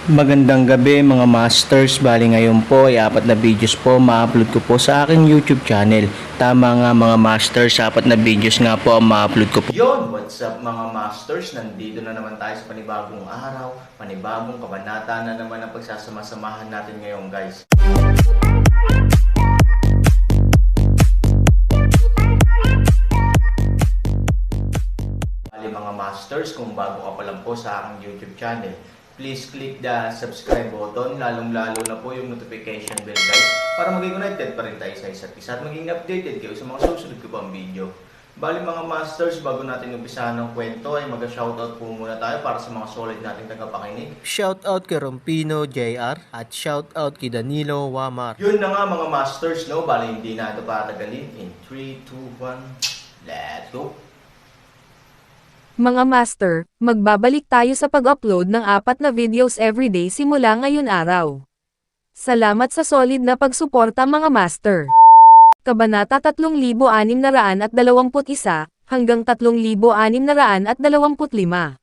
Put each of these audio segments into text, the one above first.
Magandang gabi mga masters, bali ngayon po ay 4 na videos po ma-upload ko po sa aking YouTube channel. Tama nga mga masters, 4 na videos nga po ang ma-upload ko po. Yon, what's up mga masters, nandito na naman tayo sa panibagong araw, panibagong kabanata na naman ang pagsasama-samahan natin ngayon guys. Bali mga masters, kung bago ka pa lang po sa aking YouTube channel, please click the subscribe button, lalong-lalo na po yung notification bell guys, para maging connected pa rin tayo sa isa't isa at maging updated kayo sa mga susunod ko pang video. Bali mga masters, bago natin umpisahan ng kwento ay mag-shoutout po muna tayo para sa mga solid nating tagapakinig. Shoutout kay Rompino JR at shoutout kay Danilo Wamar. Yun na nga mga masters, no? Bali hindi na ito patagalin. In 3, 2, 1, let's go! Mga master, magbabalik tayo sa pag-upload ng 4 na videos everyday simula ngayon araw. Salamat sa solid na pagsuporta mga master. Kabanata 3,621 hanggang 3,625.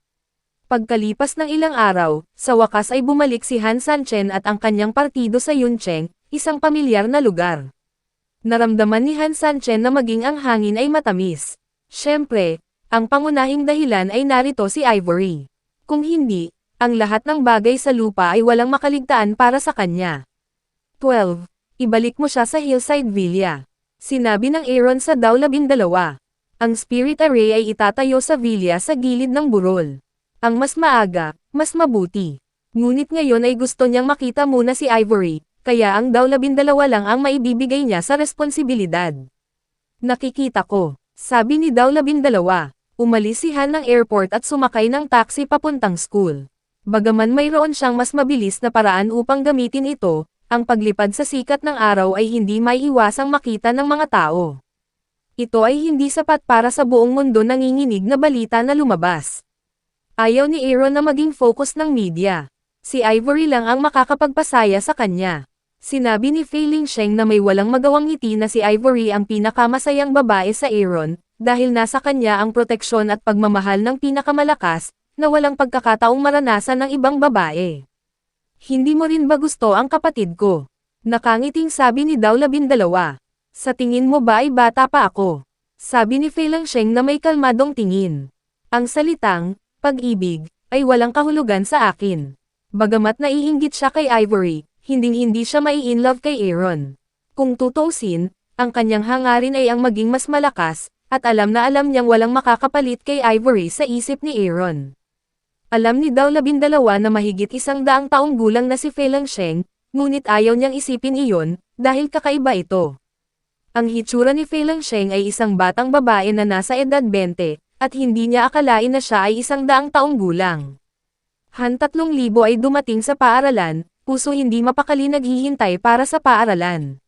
Pagkalipas ng ilang araw, sa wakas ay bumalik si Han Sanchen at ang kanyang partido sa Yuncheng, isang pamilyar na lugar. Naramdaman ni Han Sanchen na maging ang hangin ay matamis. Siyempre, ang pangunahing dahilan ay narito si Ivory. Kung hindi, ang lahat ng bagay sa lupa ay walang makaligtaan para sa kanya. 12. Ibalik mo siya sa Hillside Villa. Sinabi ng Aaron sa Daw 12. Ang spirit array ay itatayo sa villa sa gilid ng burol. Ang mas maaga, mas mabuti. Ngunit ngayon ay gusto niyang makita muna si Ivory, kaya ang Daw 12 lang ang maibibigay niya sa responsibilidad. Nakikita ko, sabi ni Daw 12. Umalis si Han ng airport at sumakay ng taxi papuntang school. Bagaman mayroon siyang mas mabilis na paraan upang gamitin ito, ang paglipad sa sikat ng araw ay hindi maiiwasang makita ng mga tao. Ito ay hindi sapat para sa buong mundo nanginginig na balita na lumabas. Ayaw ni Aaron na maging focus ng media. Si Ivory lang ang makakapagpasaya sa kanya. Sinabi ni Fei Lingsheng na may walang magawang ngiti na si Ivory ang pinakamasayang babae sa Aaron, dahil nasa kanya ang proteksyon at pagmamahal ng pinakamalakas, na walang pagkakataong maranasan ng ibang babae. Hindi mo rin ba gusto ang kapatid ko? Nakangiting sabi ni Daw 12. Sa tingin mo ba ay bata pa ako? Sabi ni Fei Lingsheng na may kalmadong tingin. Ang salitang, pag-ibig, ay walang kahulugan sa akin. Bagamat naiinggit siya kay Ivory, hinding-hindi siya mai-inlove kay Aaron. Kung tutuusin, ang kanyang hangarin ay ang maging mas malakas, at alam na alam niyang walang makakapalit kay Ivory sa isip ni Aaron. Alam ni Daw 12 na mahigit 100 taong gulang na si Fei Lingsheng, ngunit ayaw niyang isipin iyon, dahil kakaiba ito. Ang hitsura ni Fei Lingsheng ay isang batang babae na nasa edad 20, at hindi niya akalain na siya ay 100 taong gulang. Han 3,000 ay dumating sa paaralan, puso hindi mapakali naghihintay para sa paaralan.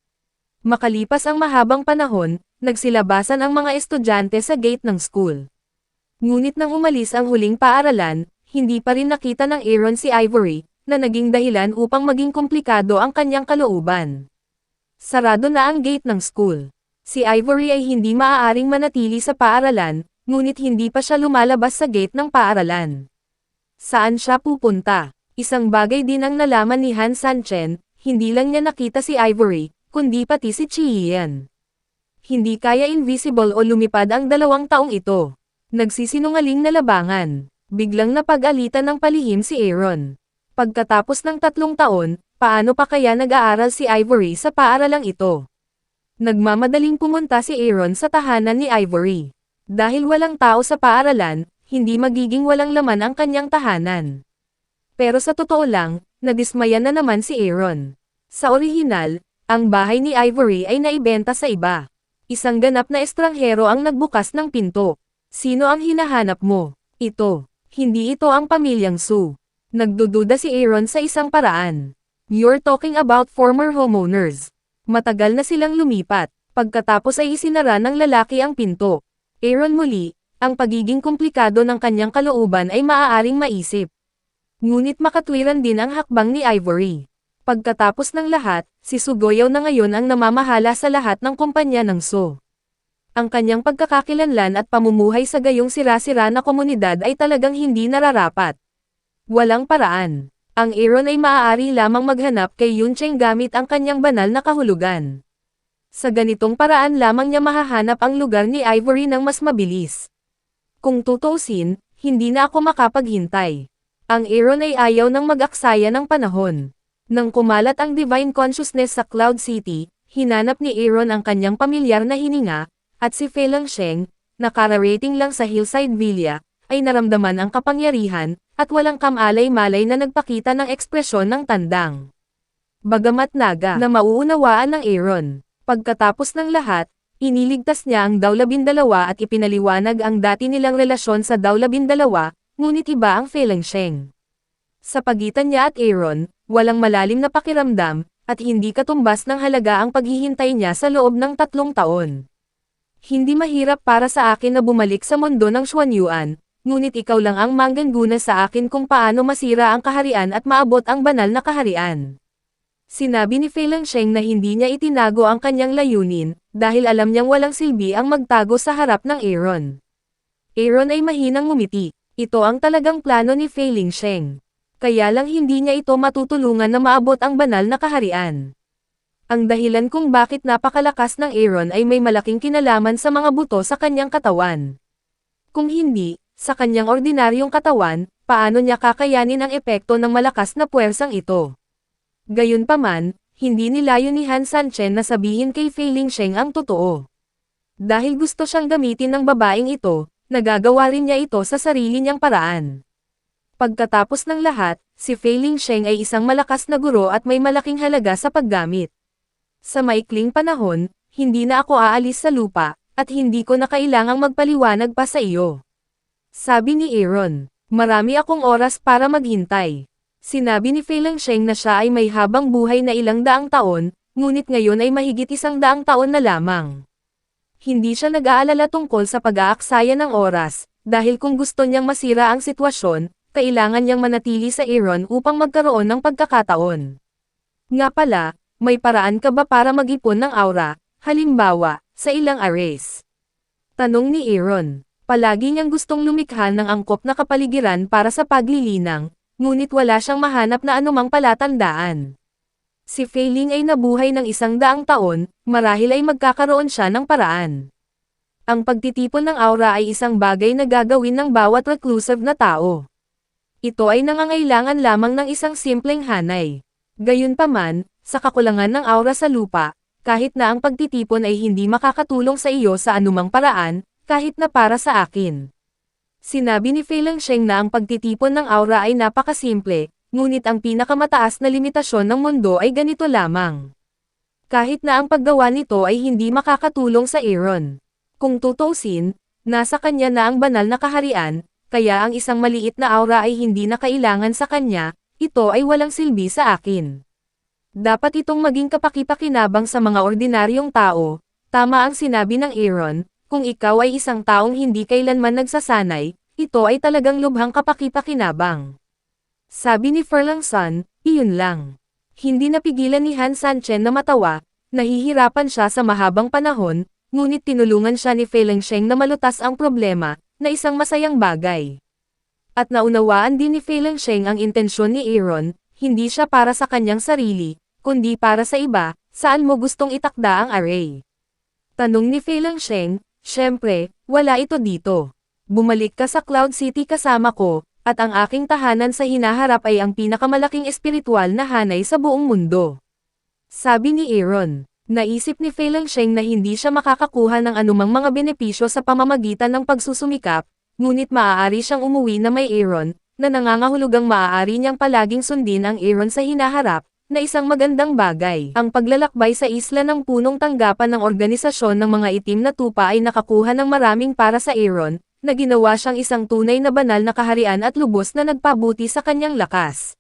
Makalipas ang mahabang panahon, nagsilabasan ang mga estudyante sa gate ng school. Ngunit nang umalis ang huling paaralan, hindi pa rin nakita ng Aaron si Ivory, na naging dahilan upang maging komplikado ang kanyang kalooban. Sarado na ang gate ng school. Si Ivory ay hindi maaaring manatili sa paaralan, ngunit hindi pa siya lumalabas sa gate ng paaralan. Saan siya pupunta? Isang bagay din ang nalaman ni Han Sanchen, hindi lang niya nakita si Ivory, kundi pati si Chiyan. Hindi kaya invisible o lumipad ang 2 taong ito. Nagsisinungaling na labangan. Biglang napag-alitan ng palihim si Aaron. Pagkatapos ng 3 taon, paano pa kaya nag-aaral si Ivory sa paaralang ito? Nagmamadaling pumunta si Aaron sa tahanan ni Ivory. Dahil walang tao sa paaralan, hindi magiging walang laman ang kanyang tahanan. Pero sa totoo lang, nadismaya na naman si Aaron. Sa orihinal, ang bahay ni Ivory ay naibenta sa iba. Isang ganap na estranghero ang nagbukas ng pinto. Sino ang hinahanap mo? Ito. Hindi ito ang pamilyang Su. Nagdududa si Aaron sa isang paraan. You're talking about former homeowners. Matagal na silang lumipat. Pagkatapos ay isinara ng lalaki ang pinto. Aaron muli, ang pagiging komplikado ng kanyang kalooban ay maaaring maisip. Ngunit makatwiran din ang hakbang ni Ivory. Pagkatapos ng lahat, si Sugoyaw na ngayon ang namamahala sa lahat ng kumpanya ng So. Ang kanyang pagkakakilanlan at pamumuhay sa gayong sira-sira na komunidad ay talagang hindi nararapat. Walang paraan. Ang Aaron ay maaari lamang maghanap kay Yuncheng gamit ang kanyang banal na kahulugan. Sa ganitong paraan lamang niya mahahanap ang lugar ni Ivory ng mas mabilis. Kung tutuusin, hindi na ako makapaghintay. Ang Aaron ay ayaw nang mag-aksaya ng panahon. Nang kumalat ang Divine Consciousness sa Cloud City, hinanap ni Aaron ang kanyang pamilyar na hininga, at si Fei Langsheng, nakararating lang sa Hillside Villa, ay naramdaman ang kapangyarihan, at walang kamalay-malay na nagpakita ng ekspresyon ng tandang. Bagamat naga na mauunawaan ng Aaron. Pagkatapos ng lahat, iniligtas niya ang Daw-12 at ipinaliwanag ang dati nilang relasyon sa Daw-12, ngunit iba ang Fei Langsheng. Sa pagitan niya at Aaron, walang malalim na pakiramdam, at hindi katumbas ng halaga ang paghihintay niya sa loob ng 3 taon. Hindi mahirap para sa akin na bumalik sa mundo ng Xuanyuan, ngunit ikaw lang ang manggana sa akin kung paano masira ang kaharian at maabot ang banal na kaharian. Sinabi ni Fei Langsheng na hindi niya itinago ang kanyang layunin, dahil alam niyang walang silbi ang magtago sa harap ng Aaron. Aaron ay mahinang ngumiti. Ito ang talagang plano ni Fei Langsheng. Kaya lang hindi niya ito matutulungan na maabot ang banal na kaharian. Ang dahilan kung bakit napakalakas ng Aaron ay may malaking kinalaman sa mga buto sa kanyang katawan. Kung hindi, sa kanyang ordinaryong katawan, paano niya kakayanin ang epekto ng malakas na puwersang ito? Gayunpaman, hindi nilayon ni Han Sanchen na sabihin kay Fei Langsheng ang totoo. Dahil gusto siyang gamitin ng babaeng ito, nagagawa rin niya ito sa sarili niyang paraan. Pagkatapos ng lahat, si Fei Langsheng ay isang malakas na guro at may malaking halaga sa paggamit. Sa maikling panahon, hindi na ako aalis sa lupa, at hindi ko na kailangang magpaliwanag pa sa iyo. Sabi ni Aaron, marami akong oras para maghintay. Sinabi ni Fei Langsheng na siya ay may habang buhay na ilang daang taon, ngunit ngayon ay mahigit 100 taon na lamang. Hindi siya nag-aalala tungkol sa pag-aaksaya ng oras, dahil kung gusto niyang masira ang sitwasyon, kailangan niyang manatili sa Aaron upang magkaroon ng pagkakataon. Nga pala, may paraan ka ba para mag-ipon ng aura, halimbawa, sa ilang arrays? Tanong ni Aaron. Palagi niyang gustong lumikha ng angkop na kapaligiran para sa paglilinang, ngunit wala siyang mahanap na anumang palatandaan. Si Fei Ling ay nabuhay ng 100 taon, marahil ay magkakaroon siya ng paraan. Ang pagtitipon ng aura ay isang bagay na gagawin ng bawat reclusive na tao. Ito ay nangangailangan lamang ng isang simpleng hanay. Gayunpaman, sa kakulangan ng aura sa lupa, kahit na ang pagtitipon ay hindi makakatulong sa iyo sa anumang paraan, kahit na para sa akin. Sinabi ni Fei Langsheng na ang pagtitipon ng aura ay napakasimple, ngunit ang pinakamataas na limitasyon ng mundo ay ganito lamang. Kahit na ang paggawa nito ay hindi makakatulong sa Aaron. Kung tutuusin, nasa kanya na ang banal na kaharian, kaya ang isang maliit na aura ay hindi na kailangan sa kanya, ito ay walang silbi sa akin. Dapat itong maging kapakipakinabang sa mga ordinaryong tao, tama ang sinabi ng Aaron. Kung ikaw ay isang taong hindi kailanman nagsasanay, ito ay talagang lubhang kapakipakinabang. Sabi ni Furlong-san, iyon lang. Hindi napigilan ni Han Sanchen na matawa, nahihirapan siya sa mahabang panahon, ngunit tinulungan siya ni Fei Langsheng na malutas ang problema, na isang masayang bagay. At naunawaan din ni Fei Langsheng ang intensyon ni Aaron, hindi siya para sa kanyang sarili, kundi para sa iba. Saan mo gustong itakda ang array? Tanong ni Fei Langsheng. Siyempre, wala ito dito. Bumalik ka sa Cloud City kasama ko, at ang aking tahanan sa hinaharap ay ang pinakamalaking espiritual na hanay sa buong mundo. Sabi ni Aaron. Naisip ni Fei Langsheng na hindi siya makakakuha ng anumang mga benepisyo sa pamamagitan ng pagsusumikap, ngunit maaari siyang umuwi na may Aaron, na nangangahulugang maaari niyang palaging sundin ang Aaron sa hinaharap, na isang magandang bagay. Ang paglalakbay sa isla ng punong tanggapan ng organisasyon ng mga itim na tupa ay nakakuha ng maraming para sa Aaron, na ginawa siyang isang tunay na banal na kaharian at lubos na nagpabuti sa kanyang lakas.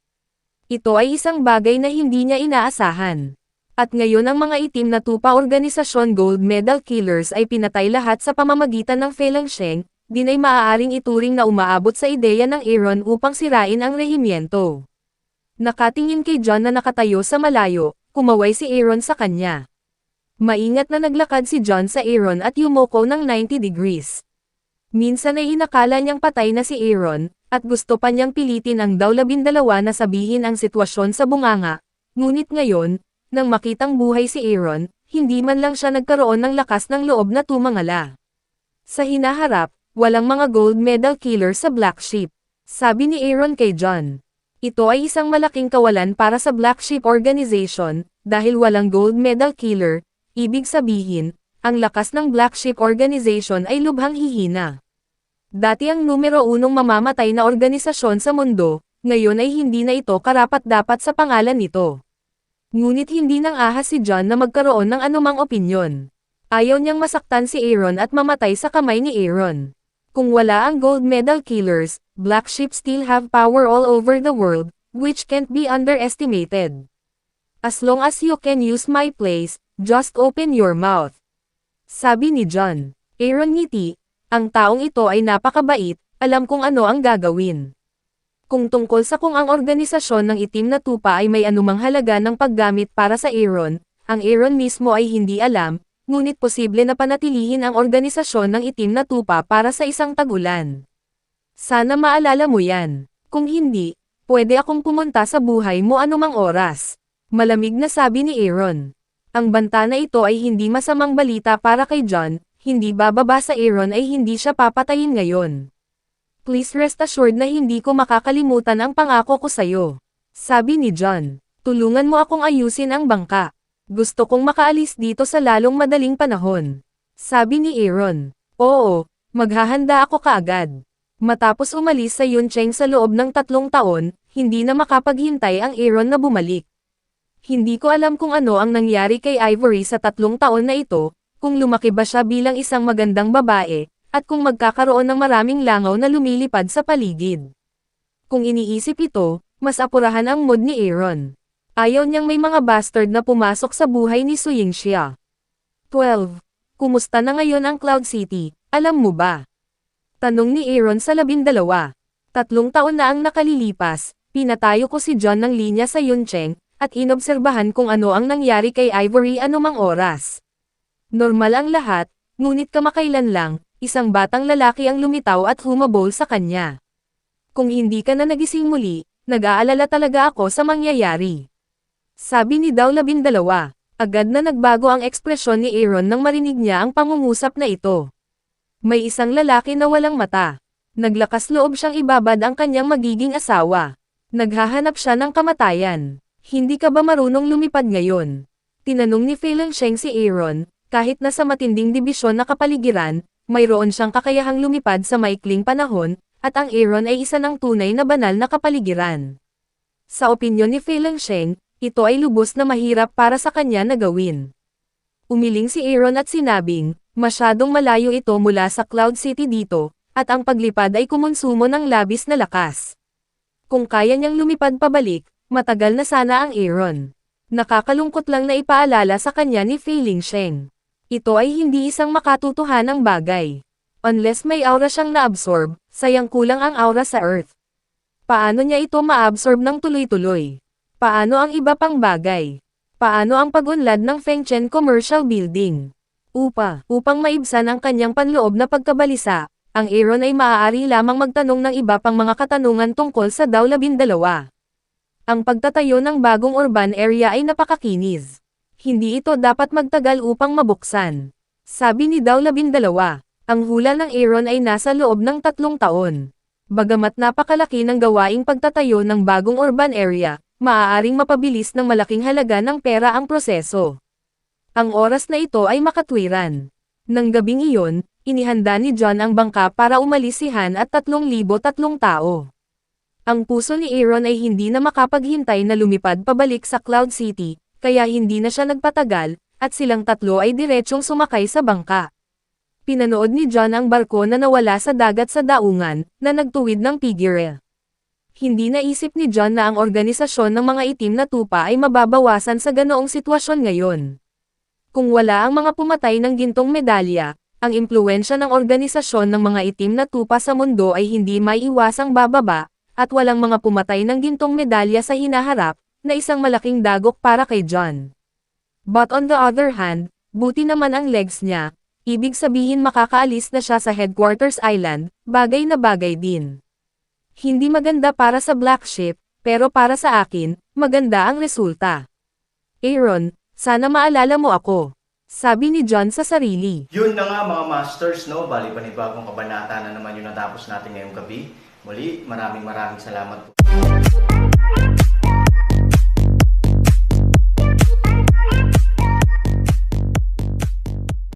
Ito ay isang bagay na hindi niya inaasahan. At ngayon ang mga itim na tupa organisasyon Gold Medal Killers ay pinatay lahat sa pamamagitan ng Fei Langsheng, din ay maaaring ituring na umaabot sa ideya ng Aaron upang sirain ang rehimyento. Nakatingin kay John na nakatayo sa malayo, kumaway si Aaron sa kanya. Maingat na naglakad si John sa Aaron at yumoko ng 90 degrees. Minsan ay inakala niyang patay na si Aaron, At gusto pa niyang pilitin ang daw 12 na sabihin ang sitwasyon sa bunganga, ngunit ngayon, nang makitang buhay si Aaron, hindi man lang siya nagkaroon ng lakas ng loob na tumangala. Sa hinaharap, walang mga gold medal killer sa Black Sheep. Sabi ni Aaron kay John. Ito ay isang malaking kawalan para sa Black Sheep Organization, dahil walang gold medal killer, ibig sabihin, ang lakas ng Black Sheep Organization ay lubhang hihina. Dati ang numero 1 mamamatay na organisasyon sa mundo, ngayon ay hindi na ito karapat-dapat sa pangalan nito. Ngunit hindi nang ahas si John na magkaroon ng anumang opinyon. Ayaw niyang masaktan si Aaron at mamatay sa kamay ni Aaron. Kung wala ang gold medal killers, Black Sheep still have power all over the world, which can't be underestimated. As long as you can use my place, just open your mouth. Sabi ni John. Aaron ngiti, ang taong ito ay napakabait, alam kung ano ang gagawin. Kung tungkol sa kung ang organisasyon ng itim na tupa ay may anumang halaga ng paggamit para sa Aaron, ang Aaron mismo ay hindi alam, ngunit posible na panatilihin ang organisasyon ng itim na tupa para sa isang tagulan. Sana maalala mo yan. Kung hindi, pwede akong pumunta sa buhay mo anumang oras. Malamig na sabi ni Aaron. Ang banta na ito ay hindi masamang balita para kay John, hindi bababa sa Aaron ay hindi siya papatayin ngayon. Please rest assured na hindi ko makakalimutan ang pangako ko sa'yo. Sabi ni John. Tulungan mo akong ayusin ang bangka. Gusto kong makaalis dito sa lalong madaling panahon. Sabi ni Aaron. Oo, maghahanda ako kaagad. Matapos umalis sa Yuncheng sa loob ng 3 taon, hindi na makapaghintay ang Aaron na bumalik. Hindi ko alam kung ano ang nangyari kay Ivory sa 3 taon na ito, kung lumaki ba siya bilang isang magandang babae, at kung magkakaroon ng maraming langaw na lumilipad sa paligid. Kung iniisip ito, mas apurahan ang mood ni Aaron. Ayaw niyang may mga bastard na pumasok sa buhay ni Su Yingxia. 12. Kumusta na ngayon ang Cloud City, alam mo ba? Tanong ni Aaron sa 12. 3 taon na ang nakalilipas, pinatayo ko si John ng linya sa Yuncheng, at inobserbahan kung ano ang nangyari kay Ivory anumang oras. Normal ang lahat, ngunit kamakailan lang, isang batang lalaki ang lumitaw at humabol sa kanya. Kung hindi ka na nagising muli, nag-aalala talaga ako sa mangyayari. Sabi ni daw 12. Agad na nagbago ang ekspresyon ni Aaron nang marinig niya ang pangungusap na ito. May isang lalaki na walang mata. Naglakas loob siyang ibabad ang kanyang magiging asawa. Naghahanap siya ng kamatayan. Hindi ka ba marunong lumipad ngayon? Tinanong ni Fei Lingsheng si Aaron, kahit nasa matinding dibisyon na kapaligiran, mayroon siyang kakayahang lumipad sa maikling panahon, at ang Aaron ay isa ng tunay na banal na kapaligiran. Sa opinyon ni Fei Lingsheng, ito ay lubos na mahirap para sa kanya na gawin. Umiling si Aaron at sinabing, masyadong malayo ito mula sa Cloud City dito, at ang paglipad ay kumonsumo ng labis na lakas. Kung kaya niyang lumipad pabalik, matagal na sana ang Aaron. Nakakalungkot lang na ipaalala sa kanya ni Fei Lingsheng. Ito ay hindi isang makatutuhanang bagay. Unless may aura siyang na-absorb, sayang kulang ang aura sa Earth. Paano niya ito ma-absorb ng tuloy-tuloy? Paano ang iba pang bagay? Paano ang pag-unlad ng Fengchen Commercial Building? Upang maibsan ang kanyang panloob na pagkabalisa, ang Aaron ay maaari lamang magtanong ng iba pang mga katanungan tungkol sa daw 12. Ang pagtatayo ng bagong urban area ay napakakinis. Hindi ito dapat magtagal upang mabuksan. Sabi ni daw 12. Ang hula ng Aaron ay nasa loob ng 3 taon. Bagamat napakalaki ng gawaing pagtatayo ng bagong urban area, maaaring mapabilis ng malaking halaga ng pera ang proseso. Ang oras na ito ay makatwiran. Nang gabing iyon, inihanda ni John ang bangka para umalis si Han at 3,003 tao. Ang puso ni Aaron ay hindi na makapaghintay na lumipad pabalik sa Cloud City, kaya hindi na siya nagpatagal, at silang tatlo ay diretsyong sumakay sa bangka. Pinanood ni John ang barko na nawala sa dagat sa daungan, na nagtuwid ng Pigire. Hindi naisip ni John na ang organisasyon ng mga itim na tupa ay mababawasan sa ganoong sitwasyon ngayon. Kung wala ang mga pumatay ng gintong medalya, ang impluwensya ng organisasyon ng mga itim na tupa sa mundo ay hindi maiiwasang bababa, at walang mga pumatay ng gintong medalya sa hinaharap, na isang malaking dagok para kay John. But on the other hand, buti naman ang legs niya, ibig sabihin makakaalis na siya sa Headquarters Island, bagay na bagay din. Hindi maganda para sa Black Sheep, pero para sa akin, maganda ang resulta. Aaron, sana maalala mo ako. Sabi ni John sa sarili. Yun na nga mga masters, no? Bali panibagong kabanata na naman yung natapos natin ngayong gabi. Muli, maraming salamat po.